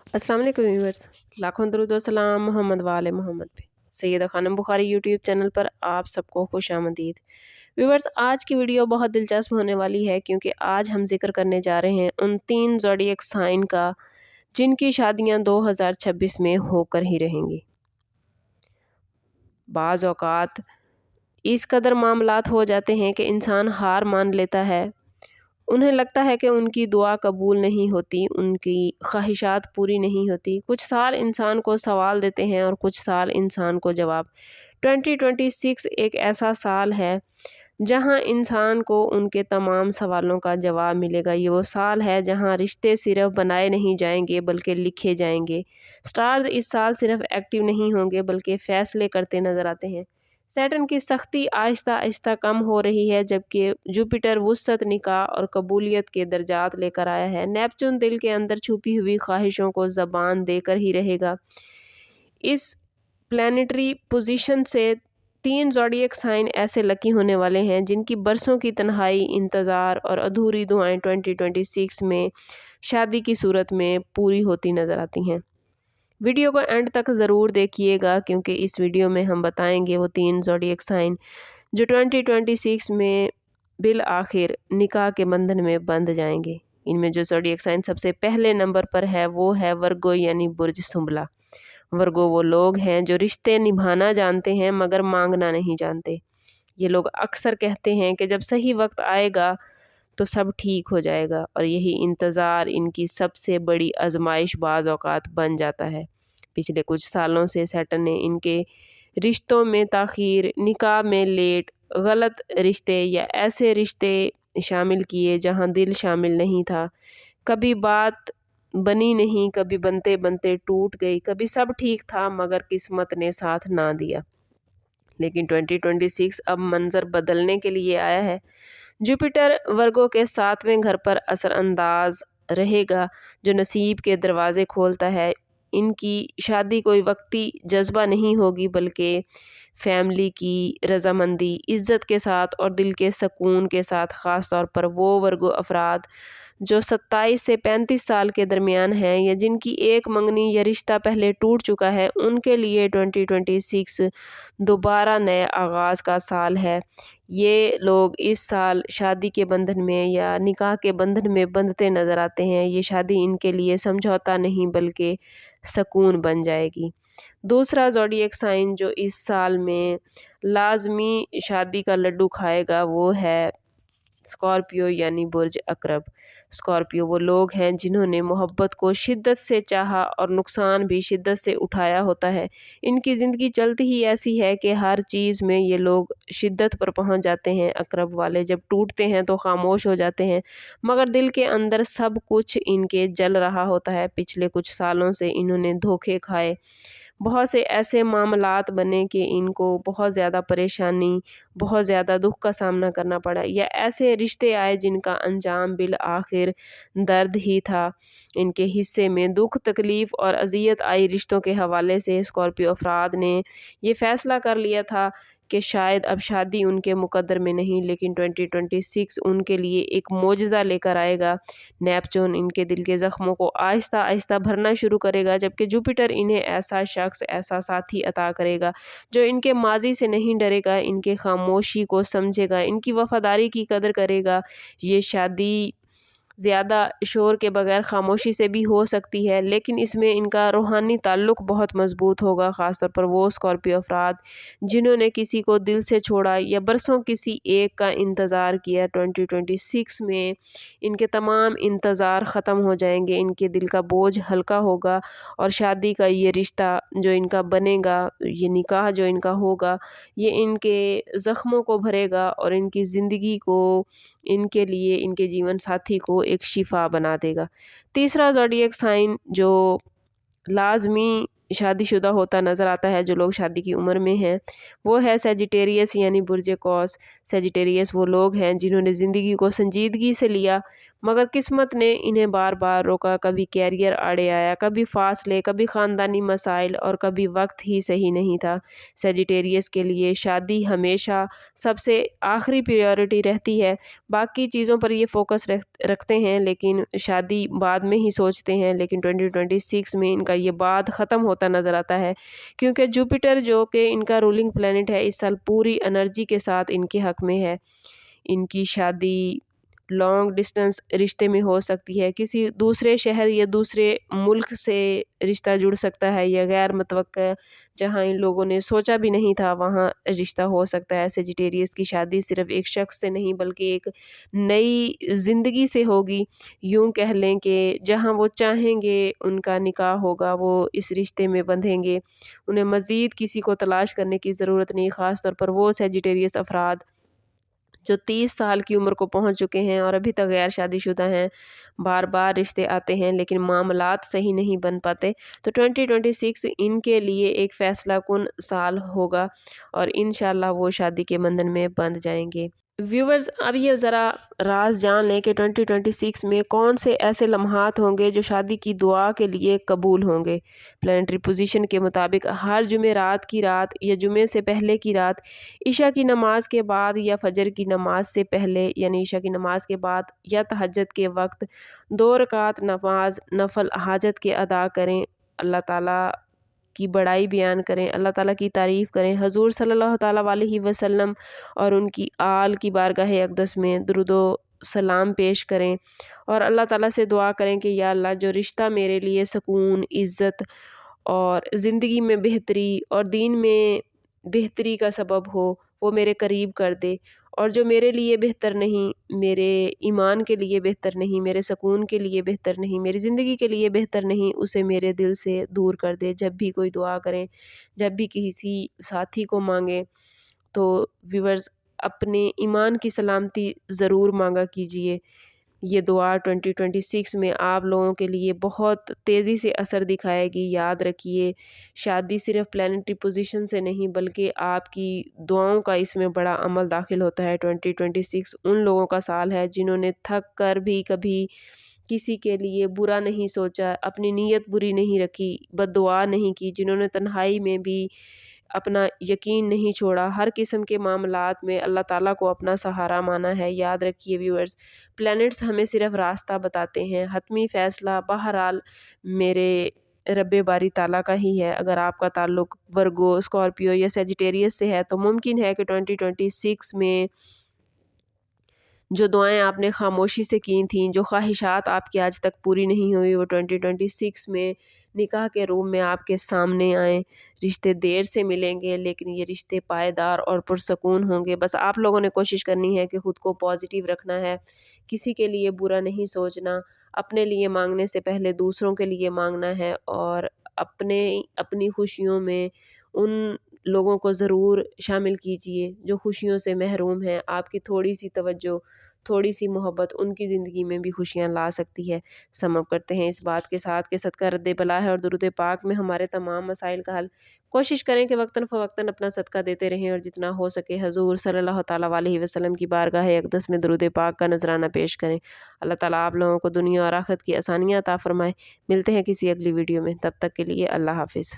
अस्सलाम वालेकुम व्यूअर्स, लाखों दरूद व सलाम मोहम्मद वाले मोहम्मद पे। सैयदा खानम बुखारी यूट्यूब चैनल पर आप सबको खुशामदीद। व्यूअर्स, आज की वीडियो बहुत दिलचस्प होने वाली है क्योंकि आज हम जिक्र करने जा रहे हैं उन 3 ज़ोडिएक साइन का जिनकी शादियां 2026 में होकर ही रहेंगी। बाज़ औक़ात इस कदर मामलात हो जाते हैं कि इंसान हार मान लेता है। उन्हें लगता है कि उनकी दुआ कबूल नहीं होती, उनकी ख्वाहिशात पूरी नहीं होती। कुछ साल इंसान को सवाल देते हैं और कुछ साल इंसान को जवाब। 2026 एक ऐसा साल है जहां इंसान को उनके तमाम सवालों का जवाब मिलेगा। ये वो साल है जहां रिश्ते सिर्फ बनाए नहीं जाएंगे बल्कि लिखे जाएंगे। स्टार्स इस साल सिर्फ एक्टिव नहीं होंगे बल्कि फ़ैसले करते नज़र आते हैं। सैटर्न की सख्ती आहिस्ता आहिस्ता कम हो रही है जबकि जुपिटर वुसअत, निकाह और कबूलियत के दर्जात लेकर आया है। नेपच्यून दिल के अंदर छुपी हुई ख्वाहिशों को ज़बान देकर ही रहेगा। इस प्लानिटरी पोजीशन से 3 ज़ोडिएक साइन ऐसे लकी होने वाले हैं जिनकी बरसों की तन्हाई, इंतज़ार और अधूरी दुआएं 2026 में शादी की सूरत में पूरी होती नज़र आती हैं। वीडियो को एंड तक ज़रूर देखिएगा क्योंकि इस वीडियो में हम बताएंगे वो 3 ज़ोडिएक साइन जो 2026 में बिल आखिर निकाह के बंधन में बंध जाएंगे। इनमें जो ज़ोडिएक साइन सबसे पहले नंबर पर है वो है वर्गो यानी बुर्ज सुंबला। वर्गो वो लोग हैं जो रिश्ते निभाना जानते हैं मगर मांगना नहीं जानते। ये लोग अक्सर कहते हैं कि जब सही वक्त आएगा तो सब ठीक हो जाएगा और यही इंतज़ार इनकी सबसे बड़ी आजमाइश बाज़ औक़ात बन जाता है। पिछले कुछ सालों से सैटर्न ने इनके रिश्तों में ताख़ीर, निकाह में लेट, गलत रिश्ते या ऐसे रिश्ते शामिल किए जहां दिल शामिल नहीं था। कभी बात बनी नहीं, कभी बनते बनते टूट गई, कभी सब ठीक था मगर किस्मत ने साथ ना दिया। लेकिन 2026 अब मंजर बदलने के लिए आया है। जुपिटर वर्गो के 7वें घर पर असरअंदाज रहेगा जो नसीब के दरवाजे खोलता है। इनकी शादी कोई वक्ती जज्बा नहीं होगी बल्कि फैमिली की रजामंदी, इज्जत के साथ और दिल के सुकून के साथ। ख़ास तौर पर वो वर्गो अफराद जो 27 से 35 साल के दरमियान हैं या जिनकी एक मंगनी या रिश्ता पहले टूट चुका है, उनके लिए 2026 दोबारा नए आगाज़ का साल है। ये लोग इस साल शादी के बंधन में या निकाह के बंधन में बंधते नज़र आते हैं। ये शादी इनके लिए समझौता नहीं बल्कि सुकून बन जाएगी। दूसरा ज़ोडिएक साइन जो इस साल में लाजमी शादी का लड्डू खाएगा वो है स्कॉर्पियो यानी बुर्ज अकरब। स्कॉर्पियो वो लोग हैं जिन्होंने मोहब्बत को शिद्दत से चाहा और नुकसान भी शिद्दत से उठाया होता है। इनकी ज़िंदगी चलती ही ऐसी है कि हर चीज़ में ये लोग शिद्दत पर पहुंच जाते हैं। अकरब वाले जब टूटते हैं तो खामोश हो जाते हैं मगर दिल के अंदर सब कुछ इनके जल रहा होता है। पिछले कुछ सालों से इन्होंने धोखे खाए, बहुत से ऐसे मामलात बने कि इनको बहुत ज़्यादा परेशानी, बहुत ज़्यादा दुख का सामना करना पड़ा या ऐसे रिश्ते आए जिनका अंजाम बिल आखिर दर्द ही था। इनके हिस्से में दुख, तकलीफ़ और अज़ियत आई। रिश्तों के हवाले से स्कॉर्पियो अफराद ने ये फ़ैसला कर लिया था कि शायद अब शादी उनके मुकद्दर में नहीं, लेकिन 2026 उनके लिए एक मोजज़ा लेकर आएगा। नेपच्यून इनके दिल के ज़ख्मों को आहिस्ता आहिस्ता भरना शुरू करेगा जबकि जुपिटर इन्हें ऐसा शख्स, ऐसा साथी अता करेगा जो इनके माजी से नहीं डरेगा, इनके खामोशी को समझेगा, इनकी वफ़ादारी की कदर करेगा। ये शादी ज़्यादा शोर के बगैर खामोशी से भी हो सकती है लेकिन इसमें इनका रूहानी ताल्लुक़ बहुत मज़बूत होगा। ख़ास तौर पर वो स्कॉर्पियो अफराद जिन्होंने किसी को दिल से छोड़ा या बरसों किसी एक का इंतज़ार किया, 2026 में इनके तमाम इंतज़ार ख़त्म हो जाएंगे। इनके दिल का बोझ हल्का होगा और शादी का ये रिश्ता जो इनका बनेगा, ये निकाह जो इनका होगा, ये इनके ज़ख्मों को भरेगा और इनकी ज़िंदगी को, इनके लिए, इनके जीवन साथी को एक शिफा बना देगा। तीसरा ज़ोडिएक साइन जो लाज़मी शादीशुदा होता नज़र आता है, जो लोग शादी की उम्र में हैं, वो है सजिटेरियस यानी बुर्ज कौस। सजिटेरियस वो लोग हैं जिन्होंने ज़िंदगी को संजीदगी से लिया, मगर किस्मत ने इन्हें बार बार रोका। कभी कैरियर आड़े आया, कभी फासले, कभी ख़ानदानी मसाइल और कभी वक्त ही सही नहीं था। सेजिटेरियस के लिए शादी हमेशा सबसे आखिरी प्रायोरिटी रहती है। बाकी चीज़ों पर ये फोकस रखते हैं, लेकिन शादी बाद में ही सोचते हैं। लेकिन 2026 में इनका ये बाद ख़त्म होता नज़र आता है, क्योंकि जुपिटर जो कि इनका रूलिंग प्लैनेट है, इस साल पूरी एनर्जी के साथ इनके हक में है। इनकी शादी लॉन्ग डिस्टेंस रिश्ते में हो सकती है, किसी दूसरे शहर या दूसरे मुल्क से रिश्ता जुड़ सकता है, या गैर मुतवक्का जहां इन लोगों ने सोचा भी नहीं था वहां रिश्ता हो सकता है। सेजिटेरियस की शादी सिर्फ एक शख्स से नहीं बल्कि एक नई ज़िंदगी से होगी। यूं कह लें कि जहां वो चाहेंगे उनका निकाह होगा, वो इस रिश्ते में बंधेंगे। उन्हें मज़ीद किसी को तलाश करने की ज़रूरत नहीं, ख़ास तौर पर वो सेजिटेरियस अफराद जो 30 साल की उम्र को पहुंच चुके हैं और अभी तक गैर शादीशुदा हैं। बार बार रिश्ते आते हैं लेकिन मामलात सही नहीं बन पाते। तो 2026 इनके लिए एक फ़ैसला कुन साल होगा और इंशाल्लाह वो शादी के बंधन में बंध जाएंगे। व्यूवर्स, अब ये ज़रा राज जान लें कि 2026 में कौन से ऐसे लम्हात होंगे जो शादी की दुआ के लिए कबूल होंगे। प्लानिटरी पोजीशन के मुताबिक हर जुमेरात की रात या जुमे से पहले की रात, ईशा की नमाज के बाद या फजर की नमाज से पहले, यानी ईशा की नमाज के बाद या तहज्जुद के वक्त 2 रकात नमाज नफल हाजत के अदा करें। अल्लाह ताला की बड़ाई बयान करें, अल्लाह ताला की तारीफ़ करें, हजूर सल्लल्लाहु ताला अलैहि वसल्लम और उनकी आल की बारगाह अक़दस में दुरूदो सलाम पेश करें और अल्लाह ताला से दुआ करें कि या अल्लाह, जो रिश्ता मेरे लिए सुकून, इज़्ज़त और ज़िंदगी में बेहतरी और दीन में बेहतरी का सबब हो, वो मेरे करीब कर दे, और जो मेरे लिए बेहतर नहीं, मेरे ईमान के लिए बेहतर नहीं, मेरे सुकून के लिए बेहतर नहीं, मेरी ज़िंदगी के लिए बेहतर नहीं, उसे मेरे दिल से दूर कर दे। जब भी कोई दुआ करें, जब भी किसी साथी को मांगें, तो व्यूअर्स अपने ईमान की सलामती ज़रूर मांगा कीजिए। ये दुआ 2026 में आप लोगों के लिए बहुत तेज़ी से असर दिखाएगी। याद रखिए, शादी सिर्फ प्लानिटरी पोजीशन से नहीं बल्कि आपकी दुआओं का इसमें बड़ा अमल दाखिल होता है। 2026 उन लोगों का साल है जिन्होंने थक कर भी कभी किसी के लिए बुरा नहीं सोचा, अपनी नीयत बुरी नहीं रखी, बद्दुआ नहीं की, जिन्होंने तन्हाई में भी अपना यकीन नहीं छोड़ा, हर किस्म के मामलात में अल्लाह ताला को अपना सहारा माना है। याद रखिए व्यूअर्स, प्लैनेट्स हमें सिर्फ रास्ता बताते हैं, हतमी फ़ैसला बहरहाल मेरे रब्बे बारी ताला का ही है। अगर आपका ताल्लुक वर्गो, स्कॉर्पियो या सेजिटेरियस से है तो मुमकिन है कि 2026 में जो दुआएं आपने खामोशी से की थीं, जो ख्वाहिशात आपकी आज तक पूरी नहीं हुई, वो 2026 में निकाह के रूम में आपके सामने आएँ। रिश्ते देर से मिलेंगे लेकिन ये रिश्ते पायदार और पुरसकून होंगे। बस आप लोगों ने कोशिश करनी है कि ख़ुद को पॉजिटिव रखना है, किसी के लिए बुरा नहीं सोचना, अपने लिए मांगने से पहले दूसरों के लिए मांगना है और अपनी खुशियों में उन लोगों को ज़रूर शामिल कीजिए जो खुशियों से महरूम हैं। आपकी थोड़ी सी तवज्जो, थोड़ी सी मोहब्बत उनकी ज़िंदगी में भी खुशियाँ ला सकती है। सम अप करते हैं इस बात के साथ कि सदका रद्द बला है और दुरूद पाक में हमारे तमाम मसाइल का हल। कोशिश करें कि वक्तन फ़वक्तन अपना सदका देते रहें और जितना हो सके हजूर सल्लल्लाहु ताला अलैहि वसल्लम की बारगाह अक़दस में दुरूद पाक का नजराना पेश करें। अल्लाह ताला आप लोगों को दुनिया और आखिरत की आसानियाँ अता फरमाए। मिलते हैं किसी अगली वीडियो में, तब तक के लिए अल्लाह हाफ़िज़।